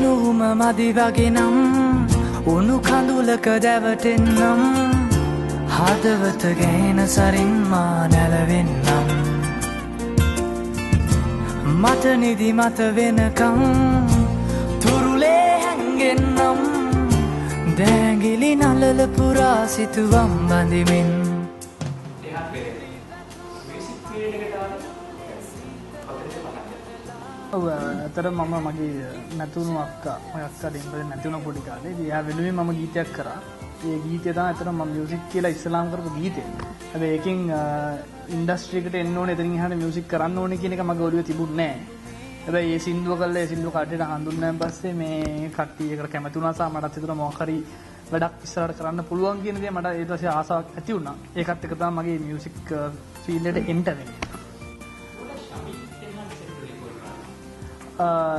පෙනුම මදි වගේ නම් උණු කඳුලක දැවටෙන්නම් හදවත ගැහෙන සරින් මා නැලවෙන්නම් මට නිදි මත වෙනකම් තුරුලේ හැංගෙන්නම් දැඟිලි නලල පුරා සිතුවම් බඳිමින් ඇතර මම මගේ නැතුණු අක්කා ඩෙම්බල නැතිවුණ පොඩි කාලේ එයා වෙනුවෙන් මම ගීතයක් කරා. ඒ ගීතය තමයි ඇතර මම මියුසික් කියලා ඉස්ලාම් කරපු ගීතය. හැබැයි ඒකෙන් ඉන්ඩස්ට්‍රි එකට එන්න ඕනේ එතනින් එහාට මියුසික් කරන්න ඕනේ කියන එක මගේ ඔළුවේ තිබුණේ නැහැ. හැබැයි ඒ සින්දුව කළා ඒ සින්දුව කටට හඳුන්වන්නන් පස්සේ මේ කට්ටිය ඒකට කැමති වුණා සා මටත් හිතුණා මොකක් හරි වැඩක් ඉස්සරහට කරන්න පුළුවන් කියන දේ මට ඊට පස්සේ ආසාවක් ඇති වුණා. ඒකත් එක තමයි මගේ මියුසික් ෆීල්ඩ් එකට එන්න වෙන්නේ.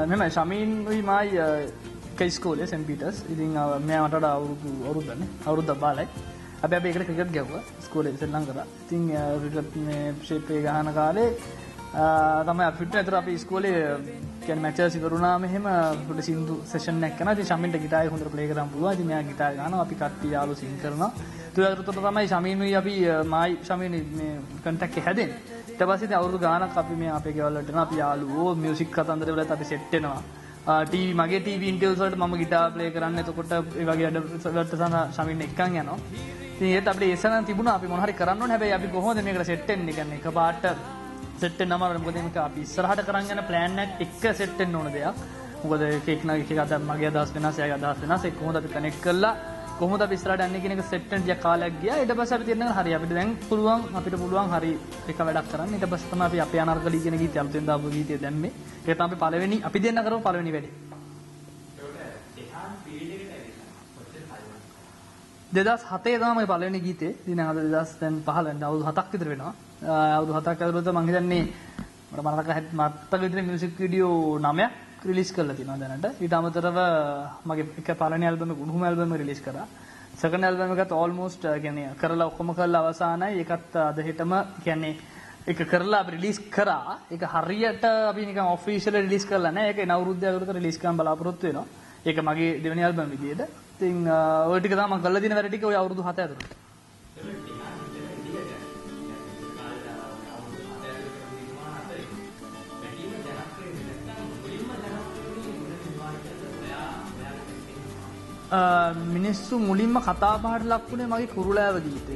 නෙමෙයි ශමීන් උයි මායි එක ඉස්කෝලේ සෙන්ට් පීටර්ස්. ඉතින් මෙයා මට අවුරුද්දක් බාලයි. අපි ඒකට ක්‍රිකට් ගැහුවා ඉස්කෝලේ ඉස්සෙල්ලම් කරා. ඉතින් ක්‍රිකට් මේ ෂේප් එක ගහන කාලේ තමයි අපිට අතර අපි ඉස්කෝලේ කියන්නේ මැචස් ඉවරුණාම එහෙම පොඩි සින්දු සෙෂන් එකක් කරනවා. ඉතින් ශමීන්ට ගිටාරේ හොඳට ප්ලේ කරන්න පුළුවන්. ඉතින් මෙයා ගිටාර ගහනවා අපි කට්ටිය යාළු සින් කරනවා. ඒකට තමයි ශමීන් උයි අපි මායි ශමීන් මේ කන්ටැක්ට් එක හැදෙන්නේ. ඊට පස්සේ ඉතින් අවුරුදු ගාණක් අපි මේ අපේ ගෙවල් වලට යනවා අපි යාළුවෝ මියුසික් කතන්දර වලත් අපි සෙට් වෙනවා. ටීවී මගේ ටීවී ඉන්ටර්ව්ස් වලට මම ගිටාර් ප්ලේ කරන්න. එතකොට ඒ වගේ වැඩ සන ශමීන් එක්කන් යනවා. ඉතින් ඒත් අපිට ඒසනම් තිබුණා අපි මොන හරි කරන්න ඕනේ. හැබැයි අපි කොහොමද මේකට සෙට් වෙන්නේ කියන්නේ එකපාරට සෙට් වෙන්න අමාරුයි. මොකද මේක අපි ඉස්සරහට කරන් යන ප්ලෑන් එකක් එක්ක සෙට් වෙන්න ඕන දෙයක්. මොකද එක අද මගේ අදහස් වෙනස් එයාගේ අදහස් වෙනස්. ඒක කොහොමද අපි කනෙක්ට් කරලා කොහොමද අපි ඉස්සරහට යන්නේ කියන එක සෙට් වෙන්න ටික කාලයක් ගියා. ඊට පස්සේ අපි තේරුණා හරි අපිට දැන් පුළුවන් හරි එක වැඩක් කරන්න. ඊට පස්සේ තමයි අපි අපේ අනර්ගලී කියන ගීතය අලුතෙන් දාපු ගීතය දැම්මේ. ඒක තමයි අපි දෙන්න කරපු පළවෙනි වැඩේ. 2007 තමයි පළවෙනි ගීතේ. ඉතින් අද 2015 වෙනිදා අවුරුදු 7ක් විතර වෙනවා. අවුරුදු 7ක් ඇතුළත මම හිතන්නේ මට විතර මියුසික් වීඩියෝ 9ක් රිලීස් කරලා තියෙනවා දැනට. ඊට අමතරව මගේ එක පළවෙනි ඇල්බම් එක උණුහුම ඇල්බම් එක රිලීස් කරා. සෙකන්ඩ් ඇල්බම් එකත් ඕල්මෝස්ට් කියන්නේ කරලා ඔක්කොම කරලා අවසానයි. ඒකත් අද හෙටම කියන්නේ ඒක කරලා අපි රිලීස් කරා. ඒක හරියට අපි නිකන් ඔෆිෂියල් රිලීස් කරලා නැහැ. ඒක එන අවුරුද්දේ අගට රිලීස් කරන්න බලාපොරොත්තු වෙනවා. ඒක මගේ දෙවෙනි ඇල්බම් විදියට. ඉතින් ඔය ටික තමයි මම කරලා තියෙන වැඩ ටික ඔය අවුරුදු 7 ඇතුළත. මිනිස්සු මුලින්ම කතා බහට ලක්ුණේ මගේ කුරුලෑව ගීතය.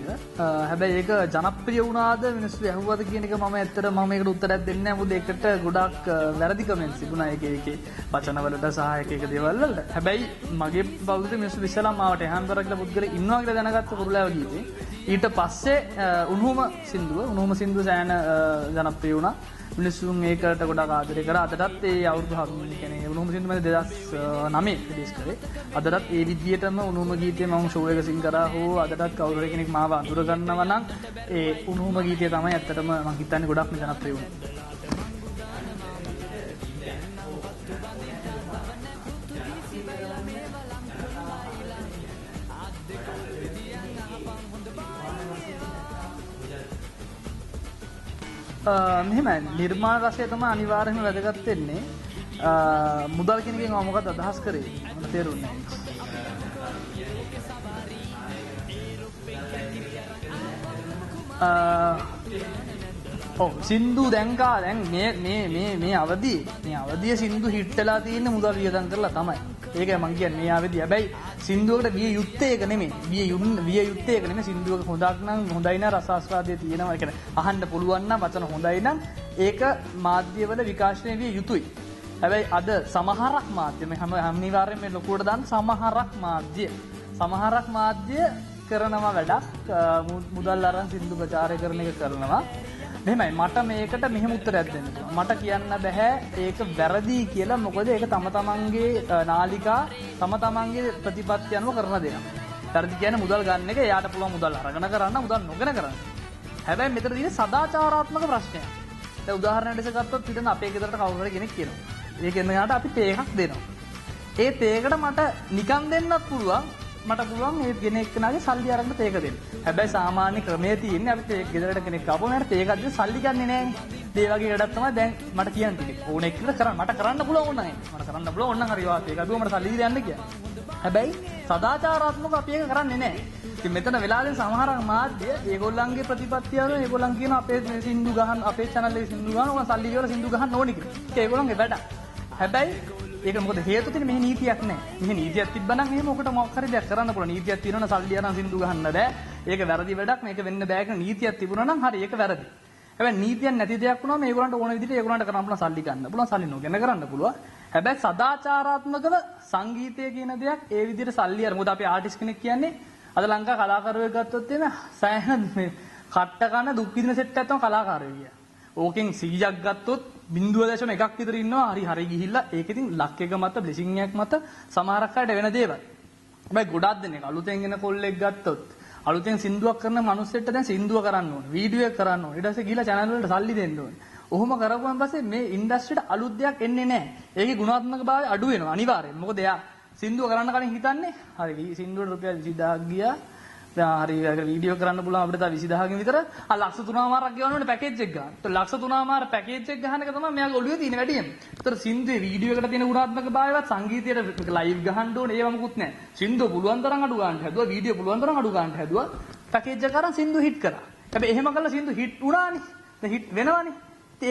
හැබැයි ඒක ජනප්‍රිය වුණාද මිනිස්සු ඇහුවද කියන එක මම ඇත්තට මම ඒකට උත්තරයක් දෙන්නේ නැහැ. මොකද ඒකට ගොඩක් වැරදි කමෙන්ට්ස් තිබුණා ඒකේ වචන වලට සහ එක දේවල් වලට. හැබැයි මගේ බෞද්ධ මිනිස්සු විශ්ලම් ආවට එහාන්තර කියලා පුද්ගලෙ ඉන්නවා කියලා දැනගත්ත කුරුලෑව ගීතේ. ඊට පස්සේ උණුහුම සින්දුව සෑහෙන ජනප්‍රිය වුණා. මිනිස්සුන් ඒකට ගොඩක් ආදරය කරා. අදටත් ඒ අවුරුදු 7 කියන්නේ උණුහුම සින්දුව මම 2009 රිලීස් කරේ. අදටත් ඒ විදියටම උණුහුම ගීතේ මම ෂෝ එක සින් කරා හෝ අදටත් කවුරු හරි කෙනෙක් මාව අඳුර ගන්නවා නම් ඒ උණුහුම ගීතය තමයි ඇත්තටම මම හිතන්නේ ගොඩක්ම ජනප්‍රිය වුණේ. මෙහෙම නිර්මාණ රසය තමයි අනිවාර්යයෙන්ම වැදගත් වෙන්නේ. මුදල් කියන එකෙන් මම මොකක්ද අදහස් කරේ මට තේරුන්නේ නැහැ. සින්දු දැන් මේ අවදිය සින්දු හිට්ටලා තියෙන මුදල් වියදම් කරලා තමයි. ඒකයි මම කියන්නේ මේ ආවේදී. හැබැයි සින්දුවකට විය යුත්තේ ඒක නෙමෙයි. විය යුත්තේ ඒක නෙමෙයි. සින්දුවක හොඳක් නම් හොඳයි නා රස ආස්වාදයේ තියෙනවා. ඒ කියන්නේ අහන්න පුළුවන් නම් වචන හොඳයි නම් ඒක මාධ්‍යවල විකාශනය විය යුතුයි. හැබැයි අද සමහරක් මාධ්‍ය මේ අනිවාර්යයෙන් මේ ලොකුවට දාන්න සමහරක් මාධ්‍ය කරනවා වැඩක් මුදල් අරන් සින්දු ප්‍රචාරය කරන එක කරනවා. මෙහෙමයි මට මේකට මෙහෙම උත්තරයක් දෙන්න පුළුවන්. මට කියන්න බෑ ඒක වැරදි කියලා. මොකද ඒක තම තමන්ගේ නාලිකා තම තමන්ගේ ප්‍රතිපත්ති අනුව කරන දෙයක්. වැරදි කියන්නේ මුදල් ගන්න එක එයාට පුළුවන් මුදල් අරගෙන කරන්න මුදල් නොගෙන කරන්න. හැබැයි මෙතන තියෙන සදාචාරාත්මක ප්‍රශ්නයක්. දැන් උදාහරණයක් ලෙස ගත්තොත් පිටන අපේ ගෙදරට කවුරු හරි කෙනෙක් කියනවා. ඒ කෙනාට අපි තේ එකක් දෙනවා. ඒ තේ එකට මට නිකන් දෙන්නත් පුළුවන්. මට පුළුවන් මේ ගෙන එක්කනාගේ සල්ලි අරගෙන තේක දෙන්න. හැබැයි සාමාන්‍ය ක්‍රමයේ තියෙන්නේ අපි තේක ගෙදරට කෙනෙක් ආපුවම යාට තේකක් දෙන්න සල්ලි ගන්නෙ නෑනේ. ඒ වගේ වැඩක් තමයි දැන් මට කියන්න තියෙන්නේ. ඕන එක්කද කරන්න මට කරන්න පුළුවන් ඕන නැහැ. මට කරන්න පුළුවන් ඕන නම් හරි වා තේක දුව මට සල්ලි දීලා යන්න කියලා. හැබැයි සදාචාරාත්මකව අපි ඒක කරන්නේ නෑ. ඉතින් මෙතන වෙලාවෙන් සමහර මාධ්‍ය ඒගොල්ලන්ගේ ප්‍රතිපත්තිය අනුව ඒගොල්ලන් කියන අපේ සින්දු ගහන්න අපේ channel එකේ සින්දු ගහන්න ඕන සල්ලි වල සින්දු ගහන්න ඕනි කියලා. ඒක ඒගොල්ලන්ගේ වැඩ. හැබැයි ඒක මොකද හේතුව තියෙන්නේ මෙහි නීතියක් නැහැ. මෙහි නීතියක් තිබ්බනම් එහෙම ඔකට මොකක් හරි දෙයක් කරන්න පුළුවන්. නීතියක් තියෙනවනම් සල්ලි අරන් සින්දු ගහන්න බෑ. ඒක වැරදි වැඩක්. මේක වෙන්න බෑ කියලා නීතියක් තිබුණා නම් හරි ඒක වැරදි. හැබැයි නීතියක් නැති දෙයක් වුණාම මේගොල්ලන්ට ඕන විදිහට ඒගොල්ලන්ට කරන්න පුළුවන් සල්ලි ගන්න පුළුවන් සල්ලි නොගෙන කරන්න පුළුවන්. හැබැයි සදාචාරාත්මකව සංගීතය කියන දෙයක් ඒ විදිහට සල්ලි අර මොකද අපි ආටිස්ට් කෙනෙක් කියන්නේ අද ලංකා කලාකරුවෙක් ගත්තොත් එimhe සෑහෙන මේ කට්ට කන දුක් විඳින සෙට් එකක් තමයි කලාකාරයෝ කිය. ඕකෙන් 100ක් ගත්තොත් 0.1ක් විතර ඉන්නවා හරි ගිහිල්ලා ඒක ඉතින් ලක් එක මත බ්ලෙසිං එකක් මත සමහරක් අයට වෙන දේවල්. හැබැයි ගොඩක් දෙනෙක් අලුතෙන් එන කොල්ලෙක් ගත්තොත් අලුතෙන් සින්දුවක් කරන මිනිස්සෙක්ට දැන් සින්දුව කරන්න ඕනේ වීඩියෝ එක කරන්න ඕනේ ඊට පස්සේ ගිහිල්ලා channel වලට සල්ලි දෙන්න ඕනේ. ඔහොම කරපුවාන් පස්සේ මේ ඉන්ඩස්ට්‍රියට අලුත් දෙයක් එන්නේ නැහැ. ඒකේ ගුණාත්මකභාවය අඩු වෙනවා අනිවාර්යෙන්. මොකද එයා සින්දුව කරන්න කලින් හිතන්නේ හරි සින්දුවට රුපියල් 20000ක් ගියා. දැන් හරි වීඩියෝ කරන්න පුළුවන් අපිට තව 20000කින් විතර ලක්ෂ 3මාරක් ගෙවන්න ඕනේ පැකේජ් එක ගන්න. ඒත් ලක්ෂ 3මාර පැකේජ් එක ගහන එක තමයි මෙයාගේ ඔළුවේ තියෙන වැඩියම. ඒතර සින්දුවේ වීඩියෝ එකට තියෙන ගුණාත්මකභාවයවත් සංගීතයට ලයිව් ගහන්න ඕනේ ඒව මොකුත් නැහැ. සින්දුව පුළුවන් තරම් අඩු ගන්න හැදුවා වීඩියෝ පුළුවන් තරම් අඩු ගන්න හැදුවා. පැකේජ් එක අරන් සින්දුව හිට් කරා. හැබැයි එහෙම කළා සින්දුව හිට් වුණානේ. දැන් හිට් වෙනවනේ.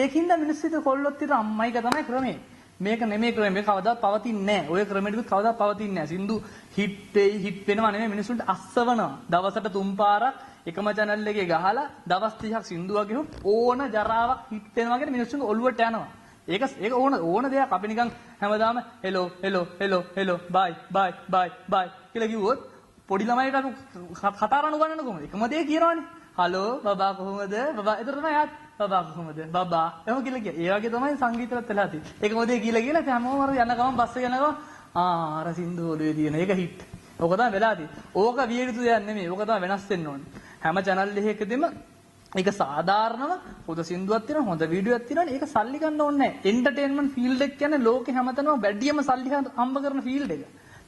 ඒකින්ද මිනිස්සු හිත කොල්ලොත් ඉතින් අම්මයික තමයි ක්‍රමේ. මේක නෙමෙයි ක්‍රමේ. මේක කවදාවත් පවතින්නේ නැහැ. ඔය ක්‍රමෙට කවදාවත් පවතින්නේ නැහැ. සින්දු හිට් වෙයි හිට් වෙනවා නෙමෙයි මිනිස්සුන්ට අස්සවනවා. දවසට 3 පාරක් එකම channel එකේ ගහලා දවස් 30ක් සින්දුවක් ගෙහුවොත් ඕන ජරාවක් හිට් වෙනවා කියන මිනිස්සුන්ගේ ඔළුවට යනවා. ඒක ඕන දෙයක් අපි නිකන් හැමදාම හෙලෝ හෙලෝ හෙලෝ හෙලෝ බයි බයි බයි බයි කියලා කිව්වොත් පොඩි ළමයිට අපි කතා කරන්න ගන්නකො කොහොමද? එකම දේ කියනවනේ. හලෝ බබා කොහොමද? බබා එතන තමයි යාත් බබා කොහොමද? බබා එහෙම කියලා කිය. ඒ වගේ තමයි සංගීතවලත් වෙලා තියෙන්නේ. ඒකම දේ කියලා හැමෝම අර යන ගමන් බස් එක යන ගමන් අර සින්දු ඔළුවේ තියෙන ඒක හිට්. ඕක තමයි වෙලා තියෙන්නේ. ඕක විය යුතු දෙයක් නෙමෙයි. ඕක තමයි වෙනස් වෙන්න ඕනේ. හැම channel එකකදීම ඒක සාධාරණව හොඳ සින්දුවක් තියෙනවා හොඳ වීඩියෝවක් තියෙනවා ඒක සල්ලි ගන්න ඕනේ නැහැ. එන්ටර්ටේන්මන්ට් ෆීල්ඩ් එක කියන්නේ ලෝකේ හැමතැනම වැඩියම සල්ලි හම්බ කරන ෆීල්ඩ් එක.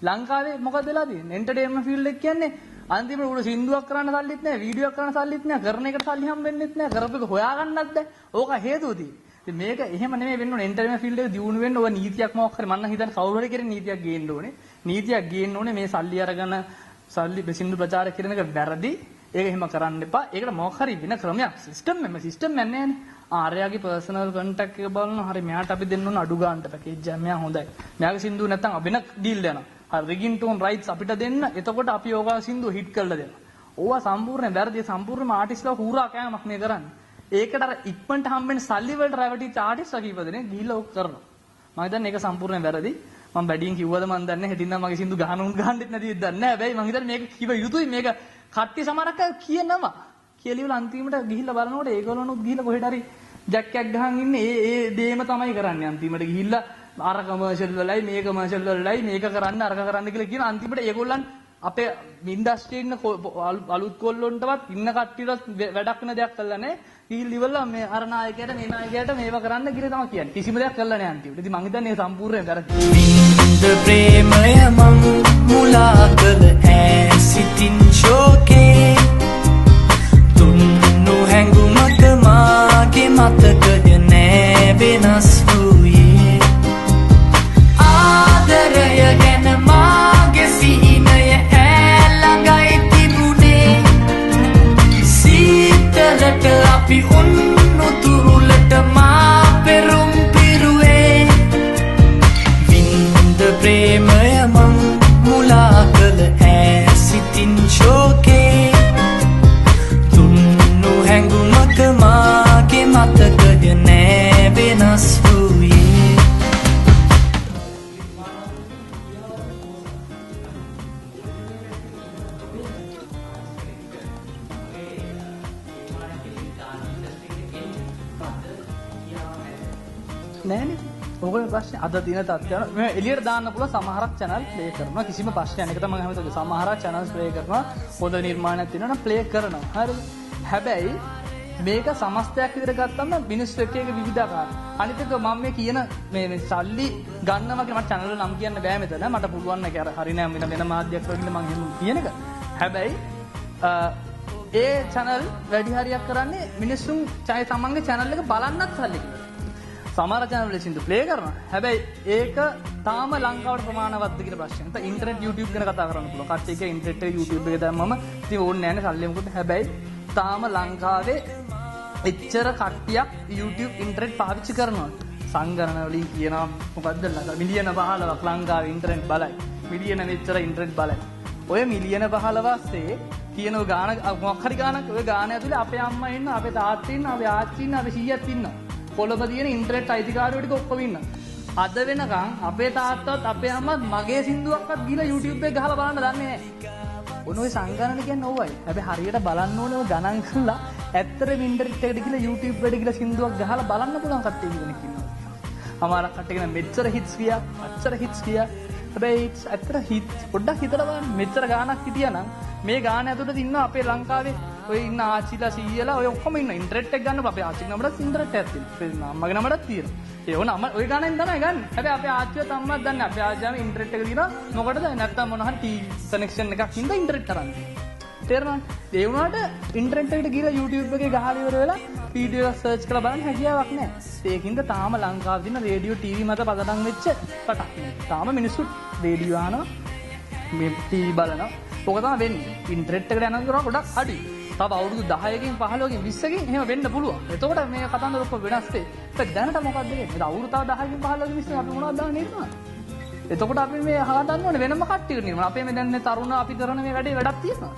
ලංකාවේ මොකද වෙලා තියෙන්නේ? එන්ටර්ටේන්මන්ට් ෆීල්ඩ් එක කියන්නේ අන්තිමට උඩ සින්දුවක් කරන්න සල්ලිත් නැහැ, වීඩියෝවක් කරන්න සල්ලිත් නැහැ, කරන එකට සල්ලි හම්බෙන්නෙත් නැහැ, කරපු එක හොයාගන්නත් බැහැ. ඕක හේතුව තියෙන්නේ. ඉතින් මේක එහෙම නෙමෙයි වෙන්න ඕනේ. එන්ටර්ටේන්මන්ට් ෆීල්ඩ් එක දියුණු වෙන්න ඕන නීතියක් මොකක් හරි මම හිතන්නේ කවුරු හරි කෙරේ නීතියක් ගේන්න ඕනේ. නීතියක් ගේන්න ඕනේ මේ සල්ලි අරගෙන සල්ලි සින්දු ප්‍රචාර කරන එක වැරදි. ඒක එහෙම කරන්න එපා. ඒකට මොකක් හරි වෙන ක්‍රමයක් සිස්ටම් යන්නේ නැහැනේ. ආර්යාගේ පර්සනල් කන්ටැක්ට් එක බලනවා. හරි මෙයාට අපි දෙන්න ඕන අඩු ගන්නට පැකේජ් එක. මෙයා හොඳයි. මෙයාගේ සින්දු නැත්තම් වෙන ඩීල් යනවා. හරි රිගින්ටෝන් රයිට්ස් අපිට දෙන්න. එතකොට අපි ඕගා සින්දුව හිට් කරලා දෙනවා. ඕවා සම්පූර්ණ වැරදි සම්පූර්ණම ආටිස්ට්ලා හුරා කෑමක් මේ කරන්නේ. ඒකට අර ඉක්මනට හම්බෙන සල්ලි වලට රැවටිච්ච ආටිස්ට්ලා කීපදෙනේ ගිහිල්ලා ඔක් කරනවා. මම හිතන්නේ ඒක සම්පූර්ණ වැරදි. මම බැඩියෙන් කිව්වද මන් දන්නේ නැහැ. හෙටින් නම් මගේ සින්දු ගහන්නෙත් නැතිද දන්නේ නැහැ. හැබැයි මම හිතන්නේ මේක කිව යුතුයි. මේක කට්ටිය සමහරක් අය කියනවා. කියලිවල අන්තිමට ගිහිල්ලා බලනකොට ඒගොල්ලෝනුත් ගිහිල්ලා කොහෙට හරි ජැක් එකක් ගහන් ඉන්නේ. ඒ දේම තමයි කරන්නේ. අන්තිමට ගිහිල්ලා අර කමර්ෂල් වලයි මේ කමර්ෂල් වලයි මේක කරන්න අරක කරන්න කියලා කියන අන්තිමට ඒගොල්ලන් අපේ ඉන්ඩස්ට්‍රි ඉන්න අලුත් කොල්ලොන්ටවත් ඉන්න කට්ටියට වැඩක් වෙන දෙයක් කළා නැහැ. ගිහිල්ලා ඉවරලා මේ අර නායකයට මේ නායකයට මේව කරන්න කියලා තමයි කියන්නේ. කිසිම දෙයක් කළා නැහැ අන්තිමට. ඉතින් මං හිතන්නේ මේ සම්පූර්ණයෙන් වැරදි. විඳ ප්‍රේමය මං මුලා කළ ඈසිතින් ශෝකේ තුන්නු හැඟුමක මාගේ මතකය නෑ වෙනස් වූයේ ආදරය ගැන මාගේ සිහිනය ඈළඟයි තිබුණේ සීතලට අපි උන්නු තුරුලට මා පෙරුම් පිරුවේ විඳ ප්‍රේමය මං මුලා කළ ඈසිතින් ශෝකේ තුන්නු හැඟුමක මාගේ මතකය නෑ වෙනස් වූයේ නෑනේ. ඕකේ ප්‍රශ්නේ අද දින තත්ත්වය මේ එළියට දාන්න පුළුවන් සමහරක් channel play කරනවා කිසිම ප්‍රශ්නයක් නැහැ. ඒක තමයි මම හිතුවේ සමහරක් channels play කරනවා හොඳ නිර්මාණයක් තියෙනවා නම් play කරනවා. හරිද? හැබැයි මේක සමස්තයක් විදිහට ගත්තම මිනිස්සු එක එක විවිධාකාර. අනිත් එක මම මේ කියන මේ සල්ලි ගන්නවා කියලා මට channel නම් කියන්න බෑ මෙතන. මට පුළුවන් නැහැ අර හරි නෑ වෙන මාධ්‍යයක් වගේ මම එහෙම කියන එක. හැබැයි ඒ channel වැඩි හරියක් කරන්නේ මිනිස්සුන් තමන්ගේ channel එක බලන්නත් සල්ලි කියලා. සමහර channel වල සින්දු play කරනවා. හැබැයි ඒක තාම ලංකාවට ප්‍රමාණවත්ද කියලා ප්‍රශ්නයක්. නැත්නම් ඉන්ටර්නෙට් YouTube ගැන කතා කරන්න පුළුවන්. කට්ටිය එක ඉන්ටර්නෙට් එක YouTube එක දැම්මම ඉතින් ඕනේ නැහැ නේ සල්ලි මොකද. හැබැයි තාම ලංකාවේ එච්චර කට්ටියක් YouTube ඉන්ටර්නෙට් පාවිච්චි කරනවා. සංගණන වලින් කියනවා මොකද්ද මිලියන 15ක් ලංකාවේ ඉන්ටර්නෙට් බලයි. මිලියන මෙච්චර ඉන්ටර්නෙට් බලයි. ඔය මිලියන 15 වාස්සේ කියන ගාන මොකක් හරි ගානක් ඔය ගාන ඇතුලේ අපේ අම්මා ඉන්නවා, අපේ තාත්තා ඉන්නවා, අපේ ආච්චි ඉන්නවා, අපේ සීයාත් ඉන්නවා. කොළඹ තියෙන ඉන්ටර්නෙට් අයිතිකාරයෝ ටික ඔක්කොම ඉන්නවා. අද වෙනකන් අපේ තාත්තත් අපේ අම්මත් මගේ සින්දුවක්වත් ගිහලා YouTube එකේ ගහලා බලන්න දන්නේ නැහැ. ඔන්න ඔය සංගණන කියන්නේ ඕවයි. හැබැයි හරියට බලන්න ඕනේ ඔය ගණන් කරලා ඇත්තටම ඉන්ටර්නෙට් එකට ගිහලා YouTube එකට ගිහලා සින්දුවක් ගහලා බලන්න පුළුවන් කට්ටිය කෙනෙක් ඉන්නවා. අමාර කට්ටිය කියන මෙච්චර හිට්ස් ගියා, අච්චර හිට්ස් ගියා. හැබැයි ඇත්තට හිට්ස් පොඩ්ඩක් හිතලා බලන්න මෙච්චර ගාණක් හිටියානම් මේ ගාණ ඇතුළත ඉන්න අපේ ලංකාවේ ඔය ඉන්න ආච්චිලා සීයලා ඔය ඔක්කොම ඉන්න ඉන්ටර්නෙට් එක ගන්න අපේ ආච්චි නමටත් ඉන්ටර්නෙට් එකක් තියෙනවා. අපේ අම්මගේ නමටත් තියෙනවා. ඒ වුණා අම්ම ඔය ගාණෙන් තමයි ගන්න. හැබැයි අපේ ආච්චිවත් අම්මත් දන්නේ අපේ ආච්චිම ඉන්ටර්නෙට් එක දිනවා මොකටද නැත්තම් මොන හරි ටීවී කනෙක්ෂන් එකක් හින්දා ඉන්ටර්නෙට් කරන්නේ. තේරුණාද? ඒ වුණාට ඉන්ටර්නෙට් එකට ගිහලා YouTube එකේ ගහලා ඉවර වෙලා වීඩියෝ එක සර්ච් කරලා බලන්න හැකියාවක් නැහැ. ඒකින්ද තාම ලංකාවේ තියෙන රේඩියෝ ටීවී මත පදනම් වෙච්ච රටක්. තාම මිනිස්සු රේඩියෝ අහනවා මේ ටීවී බලනවා. ඔක තමයි වෙන්නේ. ඉන්ටර්නෙට් එකට යනවා ගොඩක් අඩුයි. තව අවුරුදු 10කින් 15කින් 20කින් එහෙම වෙන්න පුළුවන්. එතකොට මේ කතන්දර ඔක්කොම වෙනස් වෙයි. ඒක දැනට මොකද්ද වෙන්නේ? ඒක අවුරුදු තව 10කින් 15කින් 20කින් අපි මොනවද දාන්න නිර්මාණ? එතකොට අපි මේ හදන්න ඕනේ වෙනම කට්ටියකට නිර්මාණ. අපේ මේ දැන් මේ තරුණ අපි කරන මේ වැඩේ වැඩක් තියෙනවා.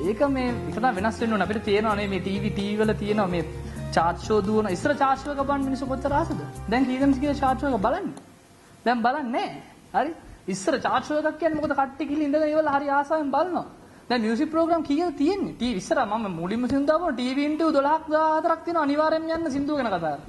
ඒක මේ එක තමයි වෙනස් වෙන්න ඕනේ. අපිට තේරෙනවා නේ මේ ටීවී වල තියෙනවා මේ චාට් ෂෝ දුවන. ඉස්සර චාට් ෂෝ එක බලන්න මිනිස්සු කොච්චර ආසද? දැන් කීදෙනෙක් කියලා චාට් ෂෝ එක බලන්නේ? දැන් බලන්නේ නැහැ. හරි? ඉස්සර චාට් ෂෝ එකක් කියන්නේ මොකද කට්ටිය කිලි ඉඳලා ඒවල හරි ආසාවෙන් බලනවා. දැන් මියුසික් ප්‍රෝග්‍රෑම් කීයද තියෙන්නේ? ටීවී ඉස්සර මම මුලින්ම සින්දු දාපුවා ටීවී ඉන්ටර්විව් 12ක් 14ක් තියෙනවා අනිවාර්යෙන්ම යන්න සින්දුව ගැන කතා කරලා.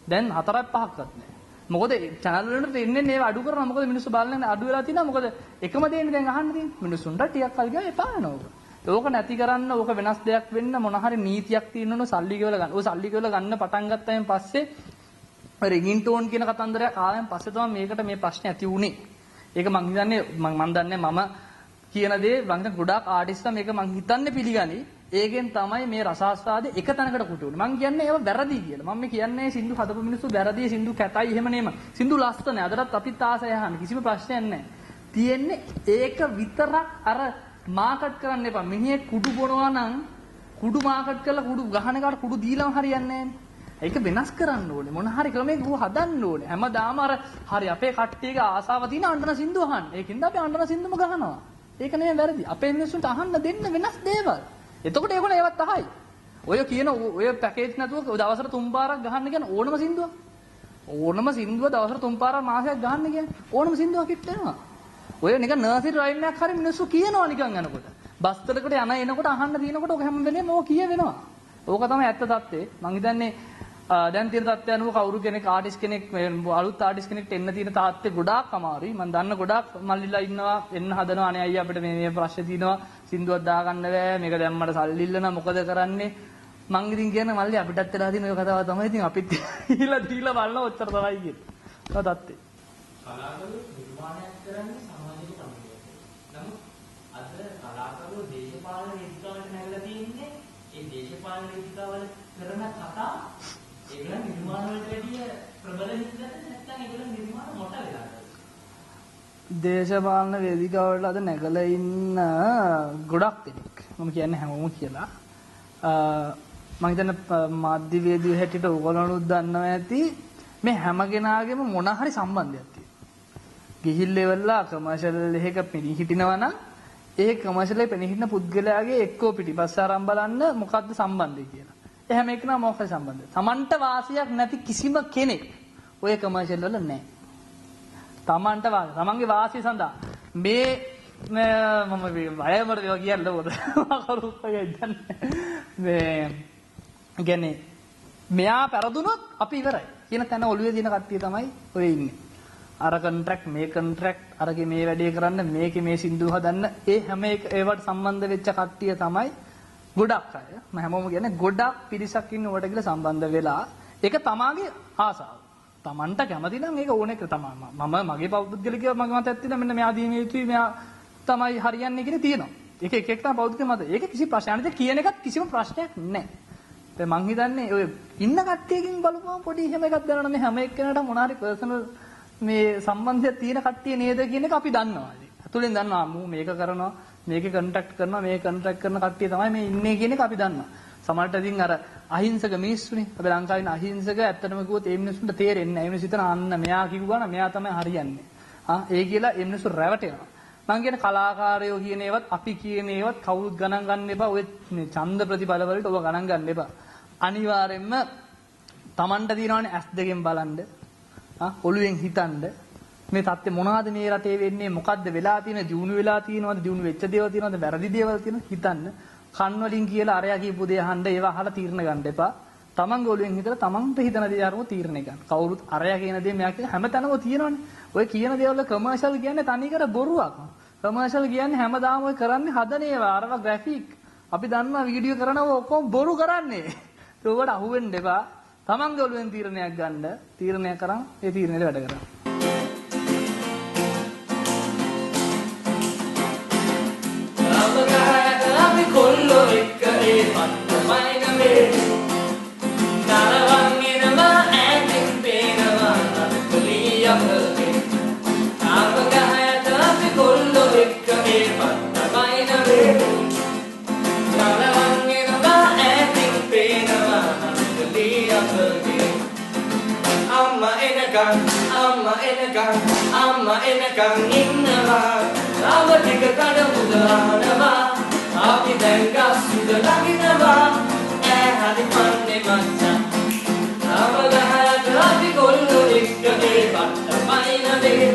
දැන් 4ක් 5ක්වත් නැහැ. මොකද channel වලට එන්නේ ඒව අඩු කරනවා. මොකද මිනිස්සු බලන්නේ අඩු වෙලා තියෙනවා. මොකද එකම දෙන්නේ දැන් අහන්න තියෙන්නේ. මිනිස්සුන්ට ටිකක් කල් ගියා එපා වෙනවා. ඕක නැති කරන්න ඕක වෙනස් දෙයක් වෙන්න මොන හරි නීතියක් තියෙනවනේ සල්ලි ගෙවලා ගන්න. ඔය සල්ලි ගෙවලා ගන්න පටන් ගත්තායින් පස්සේ රින්ගින් ටෝන් කියන කතන්දරයක් ආවෙන් පස්සේ තමයි මේකට මේ ප්‍රශ්නේ ඇති වුනේ. ඒක මං හිතන්නේ මං දන්නේ මම කියන දේ මං හිතන්නේ ගොඩාක් ආටිස්ට්ලා මේක මං හිතන්නේ පිළිගනි. ඒකෙන් තමයි මේ රසාස්වාදේ එක තැනකට කුටු වෙන්නේ. මං කියන්නේ ඒව වැරදි කියලා. මම මේ කියන්නේ සින්දු හදපු මිනිස්සු වැරදි සින්දු කැතයි එහෙම නෙම. සින්දු ලස්සනයි. අදටත් අපිත් ආසයි අහන්න. කිසිම ප්‍රශ්නයක් නැහැ. තියෙන්නේ ඒක විතරක් අර මාකට් කරන්න එපා. මිනිහෙක් කුඩු බොනවා නම් කුඩු මාකට් කරලා කුඩු ගහන එකට කුඩු දීලාම හරියන්නේ නැහැ. ඒක වෙනස් කරන්න ඕනේ. මොන හරි ක්‍රමයක හදන්න ඕනේ. හැමදාම අර හරි අපේ කට්ටියගේ ආසාව තියෙන අඬන සින්දු අහන්න. ඒකින්ද අපි අඬන සින්දුම ගහනවා. ඒක නෙමෙයි වැරදි. අපේ මිනිස්සුන්ට අහන්න දෙන්න වෙනස් දේවල්. එතකොට ඒගොල්ලෝ ඒවත් අහයි. ඔය කියන ඔය පැකේජ් නැතුව දවසට 3 පාරක් ගහන්න කියන ඕනම සින්දුවක්. ඕනම සින්දුව දවසට 3 පාරක් මාසයක් ගහන්න කියන්නේ ඕනම සින්දුවක් හිට වෙනවා. ඔය නිකන් නර්සරි රයිම් එකක් හරි මිනිස්සු කියනවා නිකන් යනකොට. බස් වලකට යන එනකොට අහන්න දිනකොට ඔක හැම වෙලේම ඕක කියවෙනවා. ඕක තමයි ඇත්ත தත්ත්වය. මං හිතන්නේ දැන් තියෙන තත්ත්වය අනුව කවුරු කෙනෙක් ආටිස්ට් කෙනෙක් අලුත් ආටිස්ට් කෙනෙක්ට එන්න තියෙන තාත්තේ ගොඩාක් අමාරුයි. මම දන්න ගොඩාක් මල්ලිලා ඉන්නවා එන්න හදනවා අනේ අයියා අපිට මේ ප්‍රශ්න තියෙනවා සින්දුවක් දාගන්න බෑ මේක දැම්මට සල්ලි ඉල්ලනවා මොකද කරන්නේ මං ඉතින් කියන්නේ මල්ලි අපිටත් වෙලා තියෙන ඔය කතාව තමයි ඉතින් අපිත් දීලා බලන ඔච්චර තමයි කියන්නේ. ඔය தත්ත්වය. කලාකරු නිර්මාණයක් කරන්නේ සමාජික කමිටියක්. නමුත් අද කලාකරු දේශපාලන වේදිකාවට නැගලා තියෙන්නේ ඒ දේශපාලන වේදිකාවල කරන කතා ඒගොල්ලන් නිර්මාණ වලට වැඩිය ප්‍රබල හින්දාද නැත්නම් ඒගොල්ලන් නිර්මාණ මොට වෙලාද? දේශපාලන වේදිකාවල අද නැගලා ඉන්න ගොඩක් දෙනෙක්. මම කියන්නේ හැමෝම කියලා. මම හිතන්නේ මාධ්‍යවේදියෝ හැටියට ඕගොල්ලෝනුත් දන්නවා ඇති මේ හැම කෙනාගේම මොන හරි සම්බන්ධයක් තියෙනවා. ගිහිල්ල ඉවරලා කමර්ෂල් එකක පිළි හිටිනවා නම් ඒ කමර්ෂල් එකේ පිළි හිටින පුද්ගලයාගේ එක්කෝ පිටිපස්ස ආරම් බලන්න මොකද්ද සම්බන්ධය කියලා. එහෙම එකනා මොකක්ද සම්බන්ධය? Tamanට වාසියක් නැති කිසිම කෙනෙක් ඔය කමර්ෂල් වල නැහැ. Tamanට තමන්ගේ වාසිය සඳහා මේ මම වයමර දේවා කියන්න ඕන. කරුප්පගේ දන්නේ. මේ කියන්නේ මෙයා පෙරදුනොත් අපි ඉවරයි. කියන තැන ඔළුවේ දින කට්ටිය තමයි ඔය ඉන්නේ. අර කොන්ට්‍රැක්ට් මේ කොන්ට්‍රැක්ට් අරගේ මේ වැඩේ කරන්න මේකේ මේ සින්දු හදන්න ඒ හැම ඒවට සම්බන්ධ වෙච්ච කට්ටිය තමයි ගොඩක් අය මම හැමෝම කියන්නේ ගොඩක් පිරිසක් ඉන්න උඩට කියලා සම්බන්ධ වෙලා ඒක තමාගේ ආසාව. තමන්ට කැමති නම් ඒක ඕනේ කියලා මම මගේ පෞද්ගලිකව මගේ මතයක් තියෙනවා මෙන්න මෙයා දීමේ යුතුයි මෙයා තමයි හරියන්නේ කියලා තියෙනවා. ඒක එක එක තමයි පෞද්ගලික මත. ඒක කිසි ප්‍රශ්නයක් නැහැ. කියන එකත් කිසිම ප්‍රශ්නයක් නැහැ. දැන් මං හිතන්නේ ඔය ඉන්න කට්ටියකින් බලපුවම පොඩි එහෙම එකක් දැනන මේ හැම එක්කෙනාටම මොන හරි පර්සනල් මේ සම්බන්ධයක් තියෙන කට්ටිය නේද කියන එක අපි දන්නවා. අතුලෙන් දන්නවා මූ මේක කරනවා මේකේ කන්ටැක්ට් කරනවා මේ කන්ටැක්ට් කරන කට්ටිය තමයි මේ ඉන්නේ කියන එක අපි දන්නවා. සමහරට ඉතින් අර අහිංසක මිනිස්සුනේ. අපි ලංකාවේ ඉන්න අහිංසක ඇත්තටම කිව්වොත් ඒ මිනිස්සුන්ට තේරෙන්නේ නැහැ. ඒ මිනිස්සු හිතන අන්න මෙයා කිව්වා නම් මෙයා තමයි හරියන්නේ. ඒ කියලා ඒ මිනිස්සු රැවටෙනවා. මං කියන්නේ කලාකාරයෝ කියන ඒවත් අපි කියන ඒවත් කවුරුත් ගණන් ගන්න එපා. ඔය ඡන්ද ප්‍රතිඵල වලට ඔබ ගණන් ගන්න එපා. අනිවාර්යෙන්ම Tamanට දිනවනේ ඇස් දෙකෙන් බලන්න. ඔළුවෙන් හිතන්න. මේ தත්ත්වය මොනවද මේ රටේ වෙන්නේ? මොකද්ද වෙලා තියෙන්නේ? දියුණු වෙලා තියෙනවද? දියුණු වෙච්ච දේවල් තියෙනවද? වැරදි දේවල් තියෙනවද? හිතන්න. කන් වලින් කියලා අරයා කියපු දේ අහන්න ඒව අහලා තීරණ ගන්න එපා. Tamanගේ ඔළුවෙන් හිතලා Tamanට හිතන දේ අරව තීරණ ගන්න. කවුරුත් අරයා කියන දේ මෙයා කියන හැමතැනම තියෙනවනේ. ඔය කියන දේවල් කමර්ෂල් කියන්නේ තනිකර බොරුවක්. කමර්ෂල් කියන්නේ හැමදාම ඔය කරන්නේ හදන ඒවා. අරවා ග්‍රැෆික්. අපි දන්නවා වීඩියෝ කරනවා ඔක්කොම බොරු කරන්නේ. ඒකට අහු වෙන්න එපා. Tamanගේ ඔළුවෙන් තීරණයක් ගන්න. තීරණය කරන් ඒ තීරණයට වැඩ කරන්න. කොල්ලෝ එක්ක ඒ පත්තමයි නමේ තරවන් එනවා ඈතින් පේනවා නරකලී අපගේ ආපගහයට අපි කොල්ලෝ එක්ක ඒ පත්තමයි නමේ තරවන් එනවා ඈතින් පේනවා නරකලී අපගේ අම්මා එනකන් ඉන්නවා රාව ටික කඩ මුදානවා අපි දැන් ගස්සුද ළඟිනවා ඈ හරි පන්නේ මච්චන් අවගහයට අපි කොල්ලෝ එක්ක ඒ පත්තමයි නමේ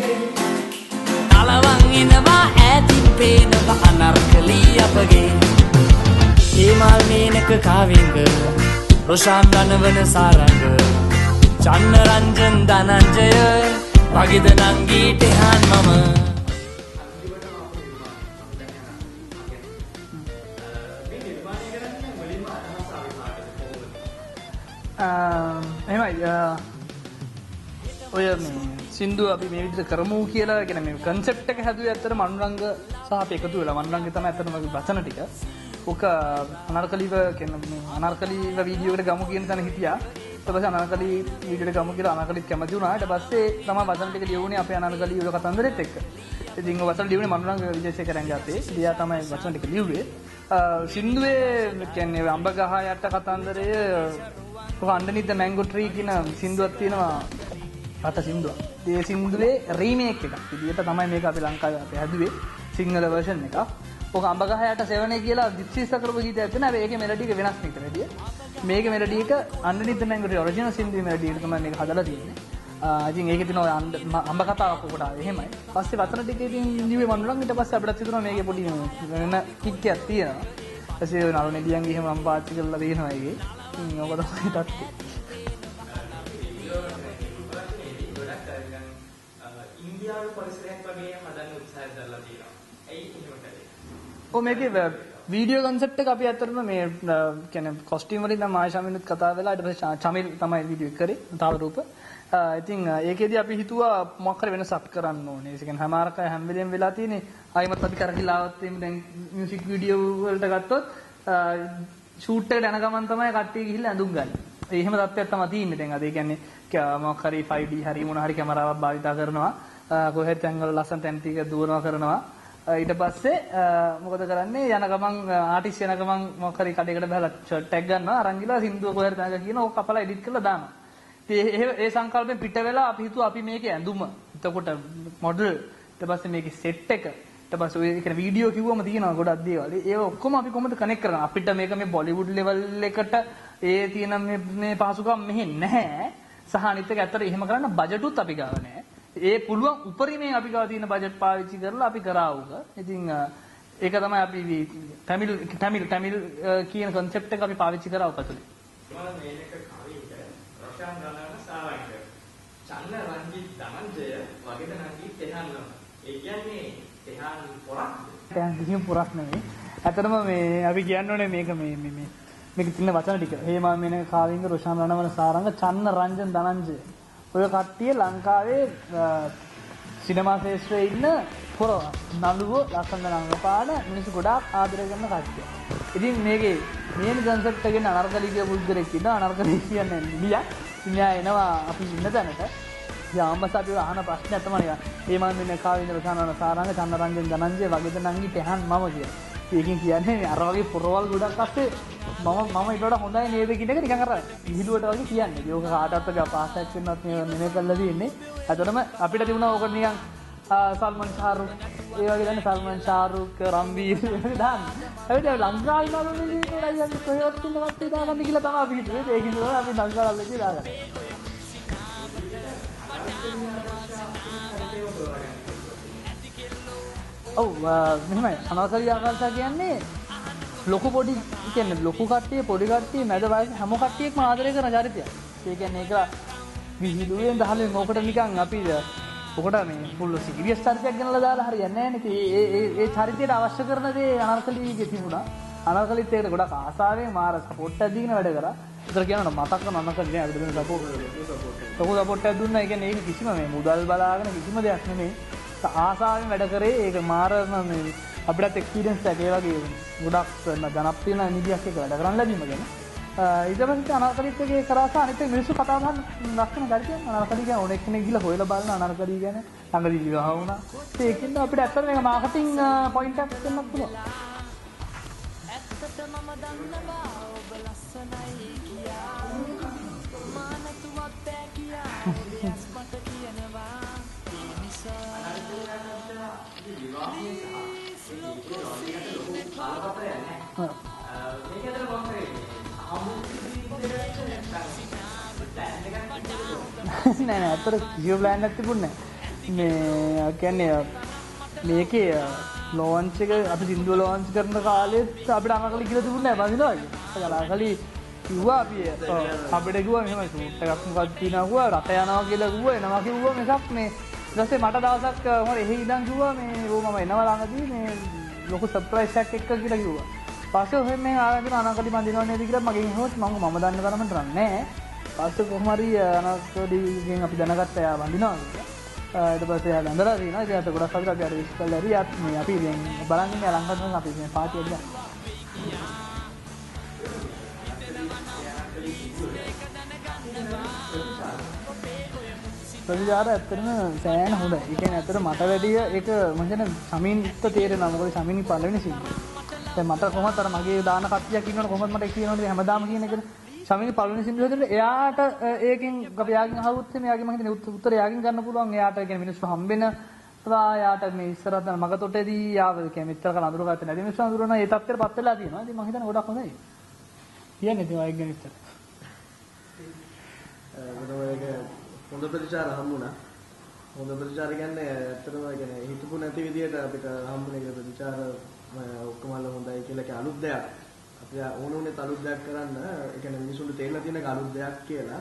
කලවන් එනවා ඈතින් පේනවා අනර්කලී අපගේ හේමල් මේනක කාවිංග රොෂාන් රණවන සාරංග චන්න රංජන් ධනංජය වගේද නංගී ටෙහන් මම එහෙමයි ඔය මේ සින්දු අපි මේ විදිහට කරමු කියලා කියන මේ concept එක හැදුවේ ඇත්තට මනුරංග සහ අපි එකතු වෙලා මනුරංගේ තමයි ඇත්තටම වචන ටික. ඔක අනර්කලීව කියන මේ අනර්කලීව වීඩියෝ එකට ගමු කියන තැන හිටියා. ඊට පස්සේ අනර්කලී වීඩියෝ එකට ගමු කියලා අනර්කලීත් කැමති වුණා. ඊට පස්සේ තමයි වචන ටික ලියුනේ අපේ අනර්කලී වල කතන්දරෙත් එක්ක. ඉතින් ඔය වචන ලියුනේ මනුරංග විජේසේකරන්ගේ අතේ. දියා තමයි වචන ටික ලියුවේ. සින්දුවේ කියන්නේ අඹගහ යට කතන්දරය underneath the mango tree කියන සින්දුවක් තියෙනවා රට සින්දුවක්. ඒ සින්දුවේ රීමේක් එකක්. විදියට තමයි මේක අපි ලංකාවේ අපි හැදුවේ සිංහල version එකක්. ඔක අඹගහ යට සෙවනේ කියලා දිප්සිස්ස කරපු ගීතයක් තියෙනවා. හැබැයි ඒකේ මෙලඩි එක වෙනස් මේකට වැඩිය. මේකේ මෙලඩි එක underneath the mango tree original සින්දුවේ මෙලඩි එක තමයි මේක හදලා තියෙන්නේ. ඉතින් ඒකේ තියෙන අඹ කතාවක් උකට එහෙමයි. පස්සේ වචන ටිකේ ඉතින් නිව්වේ මනුරන් ඊට පස්සේ අපිට හිතුණා මේකේ පොඩි වෙන කික් එකක් තියෙනවා. ඊපස්සේ නළුනේ දියන්ගේ එහෙම මම පාවිච්චි කරලා තියෙනවා ඒකේ. ඕක තමයි තත්ත්වය. ඉන්දියාවේ පරිසරයක් වගේ හදන්න උත්සාහ කරලා තියෙනවා. ඇයි එහෙමද? ඔව් මේකේ වීඩියෝ කන්සෙප්ට් එක අපි අතරම මේ කියන්නේ කොස්ටියුම් වලින් නම් ආයෂාමිනුත් කතා වෙලා ඊට පස්සේ චමිල් තමයි වීඩියෝ කරේ තාව රූප. ඉතින් ඒකෙදී අපි හිතුවා මොකක් හරි වෙනසක් කරන්න ඕනේ. ඒ කියන්නේ හැමාරක හැම වෙලෙම වෙලා තියෙන්නේ ආයිමත් අපි කරකිලාවත් එimhe දැන් මියුසික් වීඩියෝ වලට ගත්තොත් ෂූට් එකට යන ගමන් තමයි කට්ටිය ගිහිල්ලා ඇඳුම් ගන්න. ඒ එහෙම තත්ත්වයක් තමයි තියෙන්නේ දැන් අද. ඒ කියන්නේ මොකක් හරි 5D හරි මොන හරි කැමරාවක් භාවිතා කරනවා. කොහෙද තැන්වල ලස්සන තැන් ටික දුවනවා කරනවා. ඊට පස්සේ මොකද කරන්නේ යන ගමන් ආටිස්ට් යන ගමන් මොකක් හරි කඩේකට බහලා ෂර්ට් ටැග් ගන්නවා අරන් ගිහලා සින්දුව කොහෙද තැනක කියන ඕක කපලා එඩිට් කරලා දානවා. ඉතින් ඒ සංකල්පෙන් පිට වෙලා අපි හිතුවා අපි මේකේ ඇඳුම එතකොට මොඩල් ඊට පස්සේ මේකේ සෙට් එක ඊට පස්සේ ඔය කියන වීඩියෝ කිව්වම තියෙනවා ගොඩක් දේවල්. ඒව ඔක්කොම අපි කොහොමද කනෙක්ට් කරන්නේ? අපිට මේක මේ බොලිවුඩ් ලෙවල් එකට ඒ තියෙන මේ පහසුකම් මෙහෙ නැහැ. සහ අනිත් එක ඇත්තට එහෙම කරන්න බජටුත් අපි ගාව නැහැ. ඒ පුළුවන් උපරිමයෙන් අපි ගාව තියෙන බජට් පාවිච්චි කරලා අපි කරා උක. ඉතින් ඒක තමයි අපි තමිල් කියන concept එක අපි පාවිච්චි කරා උකතුලේ. චන්න රංජිත් ධනංජය වගේද නංගී තෙහන්නම. ඒ කියන්නේ තෙහන් පොරක්ද? තෙහන් කිසිම පොරක් නෙමෙයි. ඇත්තටම මේ අපි කියන්න ඕනේ මේක මේක තියෙන වචන ටික. හේමා මෙන කාවින්ග රොෂාන් රණවන සාරංග චන්න රංජන් ධනංජය. ඔය කට්ටිය ලංකාවේ සිනමා ශාස්ත්‍රයේ ඉන්න පොරව නළුවෝ ලස්සන රංගපාන මිනිස්සු ගොඩාක් ආදරය කරන කට්ටිය. ඉතින් මේකේ මේන කන්සෙප්ට් එකෙන් අනර්කලී කිය පුද්ගලෙක් ඉන්නවා. අනර්කලී කියන්නේ නිලියක්. ඉන්නවා එනවා අපි ඉන්න තැනට. යාම්බසාපිව අහන ප්‍රශ්නයක් තමයි හේමා මෙන කාවින්ග රොෂාන් රණවන සාරංග චන්න රංජන් ධනංජය වගේද නංගි පහන් මම කියලා. ඒකෙන් කියන්නේ අර වගේ පොරවල් ගොඩක් අස්සේ මම ඊට වඩා හොඳයි නේද කියන එක නිකන් අර විහිළුවට වගේ කියන්නේ. ඒක කාටවත් එක පාසයක් වෙනවත් නෙමෙයි කරලා තියෙන්නේ. අතටම අපිට තිබුණා ඕක නිකන් සල්මන් ෂාරුක් ඒ වගේ දැන් සල්මන් ෂාරුක් රම්බීර් දාන්න. හැබැයි ලංකාවේ නළුනේ නේද අයියන් කොහෙවත් ඉන්න කට්ටිය දාගන්න කියලා තමයි අපි හිතුවේ. ඒකින් තමයි අපි ලංකාවල්ලේ දාගන්නේ. ඔව් මෙහෙමයි අනවසරී ආකාශය කියන්නේ ලොකු පොඩි කියන්නේ ලොකු කට්ටිය පොඩි කට්ටිය මැද වයස හැම කට්ටියක්ම ආදරය කරන චරිතයක්. ඒ කියන්නේ ඒක විහිළුවෙන් දහලෙන් ඔකට නිකන් අපි ඔකට මේ ෆුල් සීරියස් චරිතයක් ගෙනලා දාලා හරියන්නේ නැහැ නේ. ඒ චරිතයට අවශ්‍ය කරන දේ අනර්කලීගේ තිබුණා. අනර්කලීත් ඒකට ගොඩක් ආසාවෙන් මාර සපෝට් එකක් දීගෙන වැඩ කරා. ඒතර කියනවා මතක කරන අනර්කලී නෑ අපිට දෙන සපෝට්. ලොකු සපෝට් එකක් දුන්නා. ඒ කියන්නේ ඒක කිසිම මේ මුදල් බලාගෙන කිසිම දෙයක් නෙමෙයි. ආසාවෙන් වැඩ කරේ ඒක මාර මේ අපිටත් එක්ස්පීරියන්ස් එකක් ඒ වගේ ගොඩක් ජනප්‍රිය නිදියක් එක වැඩ කරන්න ලැබීම ගැන. ඊට පස්සේ අනර්කලීත් එකේ කරාස අනිත් මිනිස්සු කතා කරන ලක්ෂණ ගැටියක් අනර්කලී කියන ඕනෙක් කෙනෙක් ගිහලා හොයලා බලන අනර්කලී ගැන ළඟදී විවාහ වුණා. ඒකින්ද අපිට ඇත්තට මේක මාකටිං පොයින්ට් එකක් දෙන්නත් පුළුවන්. ඇත්තට මම දන්නවා ඔබ ලස්සනයි කියා මානතුවත් බෑ කියා ඔබස් මට කියනවා නෑ නෑ අතර කිසිම ප්ලෑන් එකක් තිබුණේ නෑ. මේ කියන්නේ මේකේ ලොන්ච් එක අපි සින්දුව ලොන්ච් කරන කාලෙත් අපිට අනකලි කියලා තිබුණේ නෑ බඳිනවා කියලා. අනකලි කිව්වා අපි අපිට කිව්වා මෙහෙම ෂූට් එකක් මොකක්ද කියනවා කිව්වා රට යනවා කියලා කිව්වා එනවා කිව්වා මේකක් මේ ඊට පස්සේ මට දවසක් මොකද එහෙ ඉඳන් කිව්වා මේ ඕ මම එනවා ළඟදී මේ ලොකු සර්ප්‍රයිස් එකක් එක්ක කියලා කිව්වා. පස්සේ ඔහෙන් මේ ආරම්භන අනකලි බඳිනව නේද කියලා මගෙන් අහුවොත් මම දන්න තරමට රන්නේ. පස්සේ කොහොම හරි අනකලිගෙන් අපි දැනගත්තා එයා බඳිනවා කියලා. ඊට පස්සේ එයා බඳලා දිනවා. ඉතින් අත ගොඩක් අපිට අපි අර විශ් කළා හරි මේ අපි දැන් බලන් ඉන්නේ ලංකාවේ අපි මේ පාටි එක ගියා. ප්‍රතිචාර ඇත්තටම සෑහෙන හොඳයි. ඒ කියන්නේ ඇත්තට මට වැඩිය ඒක මම කියන්නේ සමීන්ට තේරෙනවා. මොකද සමීන් පළවෙනි සින්දුව. දැන් මට කොහොමද අර මගේ දාන කට්ටියක් ඉන්නවනේ කොහොමද මට කියනවනේ හැමදාම කියන එකනේ. සමීන් පළවෙනි සින්දුව හදලා එයාට ඒකෙන් අපි යාගින් අහුවොත් එයාගේ මම හිතන්නේ උත්තර යාගින් ගන්න පුළුවන්. එයාට ඒ කියන්නේ මිනිස්සු හම්බෙන යාට මේ ඉස්සරහට මග තොටේදී යාව කියන්නේ මෙච්චර කල අඳුර ගත්තේ නැති මිනිස්සු අඳුරන ඒ තත්ත්වෙටපත් වෙලා තියෙනවා. ඉතින් මම හිතන්නේ ගොඩක් හොඳයි. කියන්නේ ඉතින් ආයෙත් ගැන ඉස්සර. හොඳ ප්‍රතිචාර හම්බුණා. හොඳ ප්‍රතිචාර කියන්නේ ඇත්තටම කියන්නේ හිතපු නැති විදිහට අපිට හම්බුනේ ප්‍රතිචාර ඔක්කොම හොඳයි කියලා කිය අලුත් දෙයක්. අපිට ඕනුනේ අලුත් දෙයක් කරන්න. ඒ කියන්නේ මිනිසුන්ට තේරෙලා තියෙන අලුත් දෙයක් කියලා.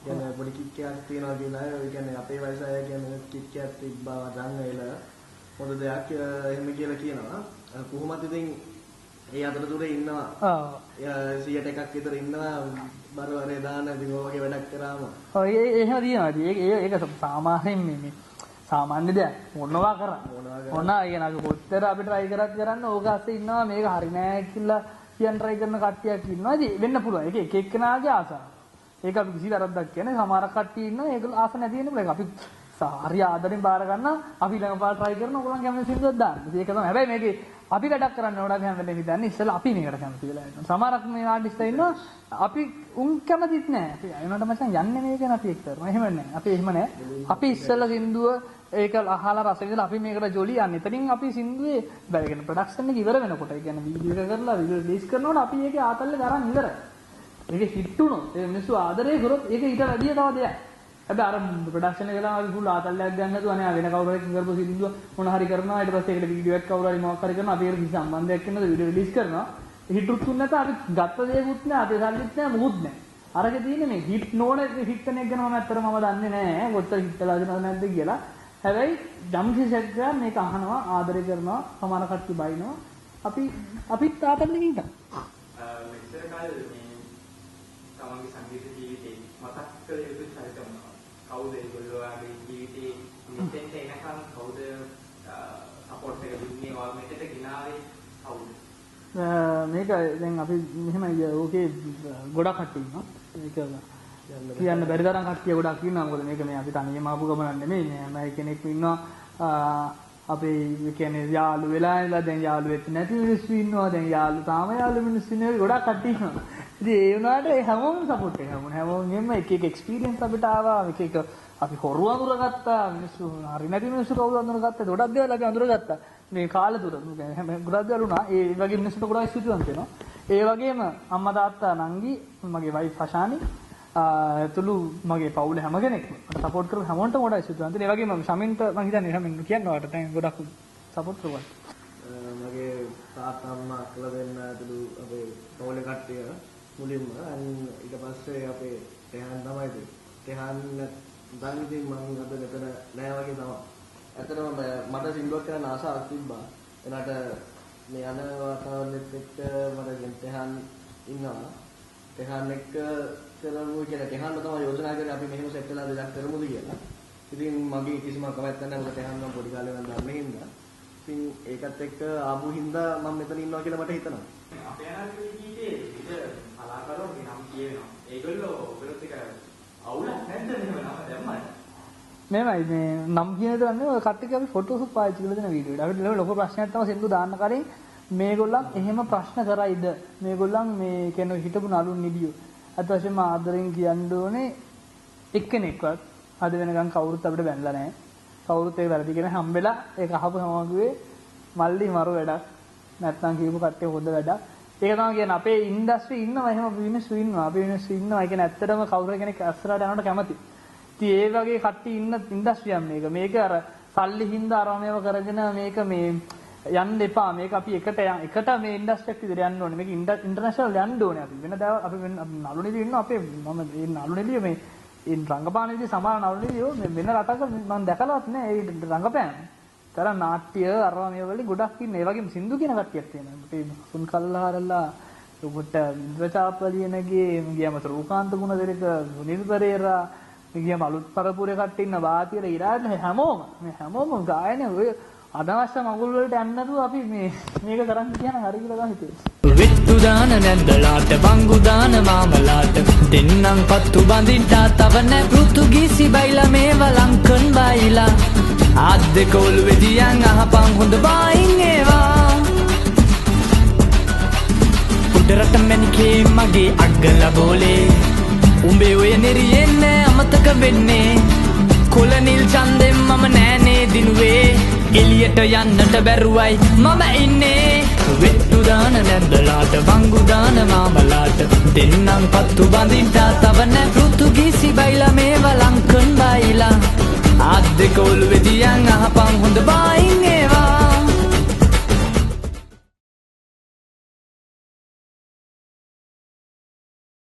කියන්නේ පොඩි කික් එකක් තියනවා කියලා. ඒ කියන්නේ අපේ වයස අය කියන්නේ කික් එකක් තිබ්බා රංගයල හොඳ දෙයක් එහෙම කියලා කියනවා. කොහොමද ඉතින් ඒ අතරතුරේ ඉන්නවා. ඔව්. 100ට එකක් විතර ඉන්නවා. බරවරේ දාන දිගෝ වගේ වැඩක් කරාම. ඔව් එහෙම තියෙනවා. ඒක සාමාන්‍යයෙන් මේ සාමාන්‍ය දෙයක්. මොනවා කරා. මොනවා කියන අපි කොච්චර අපි try කරත් කරන්න ඕක ඇස්සේ ඉන්නවා මේක හරි නෑ කියලා කියන් try කරන කට්ටියක් ඉන්නවා. ඉතින් වෙන්න පුළුවන්. ඒක එක එක්කෙනාගේ ආසාව. ඒක අපි කිසි වැරද්දක් කියන්නේ සමහර කට්ටිය ඉන්නවා ඒගොල්ලෝ ආස නැති වෙන පුළුවන්. අපි හරි ආදරෙන් බාර ගන්න අපි ළඟපාර try කරන ඕගොල්ලන් කැමති සින්දුවක් දාන්න. ඒක තමයි. හැබැයි මේකේ අපි වැඩක් කරන්න ඕනක් හැම වෙලේම හිතන්නේ ඉස්සෙල්ලා අපි මේකට කැමති වෙලා ඉන්නවා. සමහරක් මේ ආටිස්ට්ලා ඉන්නවා අපි උන් කැමතිත් නෑ. අපි අයනට මචං යන්නේ මේක නැති එක් කරනවා. එහෙම නෑ. අපි එහෙම නෑ. අපි ඉස්සෙල්ලා සින්දුව ඒක අහලා රස විඳලා අපි මේකට ජොලි යන්නේ. එතනින් අපි සින්දුවේ බැලගෙන ප්‍රොඩක්ෂන් එක ඉවර වෙනකොට ඒ කියන්නේ වීඩියෝ එක කරලා වීඩියෝ රිලීස් කරනකොට අපි ඒකේ ආතල්ලේ දරන් ඉවරයි. ඒක හිට් වුණොත් ඒ මිනිස්සු ආදරේ කරොත් ඒක ඊට වැඩිය තව දෙයක්. හැබැයි අර ප්‍රොඩක්ෂන් එක ගාලා අපි ෆුල් ආතල්ලයක් ගන්න නැතුව අනේ වෙන කවුරු හරි කරපු සින්දුව මොන හරි කරනවා ඊට පස්සේ ඒකට වීඩියෝ එකක් කවුරු හරි මොකක් හරි කරනවා අපි ඒකට කිසි සම්බන්ධයක් නැතුව වීඩියෝ රිලීස් කරනවා. හිට් උතුන් නැත අපි ගත්ත දේකුත් නෑ අපේ සල්ලිත් නෑ මොකුත් නෑ. අරගේ තියෙන්නේ මේ හිට් නෝනේ හිට් කෙනෙක් ගැන මම ඇත්තටම මම දන්නේ නෑ කොච්චර හිට් වෙලාද නැද්ද කියලා. හැබැයි ජම්සි සෙක්ටර් මේක අහනවා ආදරය කරනවා සමාන කට්ටිය බයිනවා අපිත් තාත්තට හිතා. මෙච්චර කාලෙ මේ තමන්ගේ සංගීත ජීවිතේ මතක් කළ යුතු චරිත මොනවද? කවුද ඒගොල්ලෝගේ ජීවිතේ මෙතෙන්ට එනකන් කවුද සපෝට් එක දුන්නේ මෙතෙන්ට ගෙනාවේ කවුද? මේක දැන් අපි මෙහෙම ඕකේ ගොඩක් කට්ටිය ඉන්නවා. මේක කියන්න බැරි තරම් කට්ටිය ගොඩක් ඉන්නවා. මොකද මේක මේ අපි තනියම ආපු ගමනක් නෙමෙයි. මේ කෙනෙක් ඉන්නවා අපේ කියන්නේ යාළු වෙලා ඉඳලා දැන් යාළු වෙච්ච නැති මිනිස්සු ඉන්නවා. දැන් යාළු තාම යාළු මිනිස්සු ඉන්නවා. ගොඩක් කට්ටිය ඉන්නවා. ඉතින් ඒ වුණාට ඒ හැමෝම සපෝට් එක හැමෝගෙම එක එක එක්ස්පීරියන්ස් අපිට ආවා. එක අපි හොරු අඳුරගත්තා. මිනිස්සු හරි නැති මිනිස්සු කවුරු අඳුරගත්තද? ගොඩක් දේවල් අපි අඳුරගත්තා. මේ කාලය තුර ගොඩක් දේවල් වුණා. ඒ වගේ මිනිස්සුන්ට ගොඩක් ස්තුතිවන්ත වෙනවා. ඒ වගේම අම්මා තාත්තා නංගි මගේ වයිෆ් අශානි ඇතුළු මගේ පවුල හැම කෙනෙක්ම මට සපෝට් කරපු හැමෝටම ගොඩක් ස්තුතිවන්ත. ඒ වගේම ශමින්ට මම හිතන්නේ ශමින් කියන්න ඔයාලට දැන් ගොඩක් සපෝට් කරනවා. මගේ තාත්තා අම්මා අක්කලා දෙන්න ඇතුළු අපේ පවුලේ කට්ටිය මුලින්ම ඊට පස්සේ අපේ තෙහාන් තමයි ඉතින්. තෙහාන් දැන් ඉතින් මම අද මෙතන නෑ වගේ තමයි. ඇත්තටම මට සින්දුවක් කරන්න ආසාවක් තිබ්බා. එනට මේ යන වාතාවරණෙත් එක්ක මට තෙහාන් ඉන්නවා. තෙහාන් එක්ක කරමු කියලා තෙහාන්ව තමයි යෝජනා කරේ අපි මෙහෙම සෙට් වෙලා දෙයක් කරමුද කියලා. ඉතින් මගේ කිසිම කමක් නැහැ. මොකද තෙහාන් නම් පොඩි කාලේ ඉඳන් දන්නේ හින්දා. ඉතින් ඒකත් එක්ක ආපු හින්දා මම මෙතන ඉන්නවා කියලා මට හිතෙනවා. අපේ අනාගතයේ ජීවිතේ විතර කලාකරුවෝ නම් කියනවා. ඒගොල්ලෝ ඔයගොල්ලොත් එක අවුලක් නැද්ද මෙහෙම නම දැම්මම? මේවයි මේ නම් කියන දේ නන්නේ ඔය කට්ටිය අපි ෆොටෝස් පාවිච්චි කරලා දෙන වීඩියෝ එක. අපිට ලොකු ප්‍රශ්නයක් තමයි සින්දු දාන්න කලින් මේගොල්ලන් එහෙම ප්‍රශ්න කරයිද? මේගොල්ලන් මේ කියන හිටපු නළුන් නිදියෝ. අද වශයෙන්ම ආදරෙන් කියන්න ඕනේ එක්කෙනෙක්වත් අද වෙනකන් කවුරුත් අපිට බැනලා නැහැ. කවුරුත් ඒ වැරදි කියන හම්බෙලා ඒක අහපු හැමෝගේ මල්ලි මරු වැඩක්. නැත්නම් කියපු කට්ටිය හොඳ වැඩක්. ඒක තමයි කියන්නේ අපේ ඉන්ඩස්ට්‍රි ඉන්නවා එහෙම මිනිස්සු ඉන්නවා. අපේ මිනිස්සු ඉන්නවා. ඒ කියන්නේ ඇත්තටම කවුරු කෙනෙක් අස්සරට යනකොට කැමති. ඉතින් ඒ වගේ කට්ටිය ඉන්න ඉන්ඩස්ට්‍රියක් මේක. මේක අර සල්ලි හින්දා අරමේව කරගෙන මේක මේ යන්න එපා. මේක අපි එකට මේ ඉන්ඩස්ට්‍රියක් විදිහට යන්න ඕනේ. මේක ඉන්ටර්නැෂනල් යන්න ඕනේ අපි. වෙන දා අපි නළුනිදි ඉන්නවා අපේ මම මේ නළුනිදි මේ රංගපාන විදිහ සමාන නළුනිදියෝ මේ වෙන රටක මම දැකලවත් නෑ ඒ රංගපෑම. තර නාට්‍ය අරමේව වලින් ගොඩක් ඉන්න. ඒ වගේම සින්දු කියන කට්ටියක් තියෙනවා. අපේ සුන් කල්ලාරලා ඔබට ඉන්ද්‍රචාපලියනගේ ගියම රූකාන්ත ගුණදෙරක සුනිල් පෙරේරා ගියම අලුත් පරපුරේ කට්ටිය ඉන්න වාතියල ඉරාඩ හැමෝම ගායනේ ඔය අදවස්ස මඟුල් වලට යන්න නැතුව අපි මේක කරන්න කියන හරි කියලා ගන්න හිතුවේ. විත්තු දාන නැන්දලාට බංගු දාන මාමලාට දෙන්නම් පත්තු බඳින්ටා තවන පෘතුගීසි බයිලා මේව ලංකන් බයිලා ආත් දෙක ඔළුවේ තියන් අහපන් හොඳ බයින් ඒවා උඩරට මැනිකේ මගේ අග්ගල බෝලේ උඹේ ඔය නෙරියෙන්නේ අමතක වෙන්නේ කොලනිල් චන්දෙන් මම නෑනේ දිනුවේ එලියට යන්නට බැරුවයි මම ඉන්නේ විත්තු දාන නැන්දලාට බංගු දාන මාමලාට දෙන්නම් පත්තු බඳින්ටා තවන පෘතුගීසි බයිලා මේව ලංකන් බයිලා ආත් දෙක ඔළුවේ තියන් අහපන් හොඳ බයි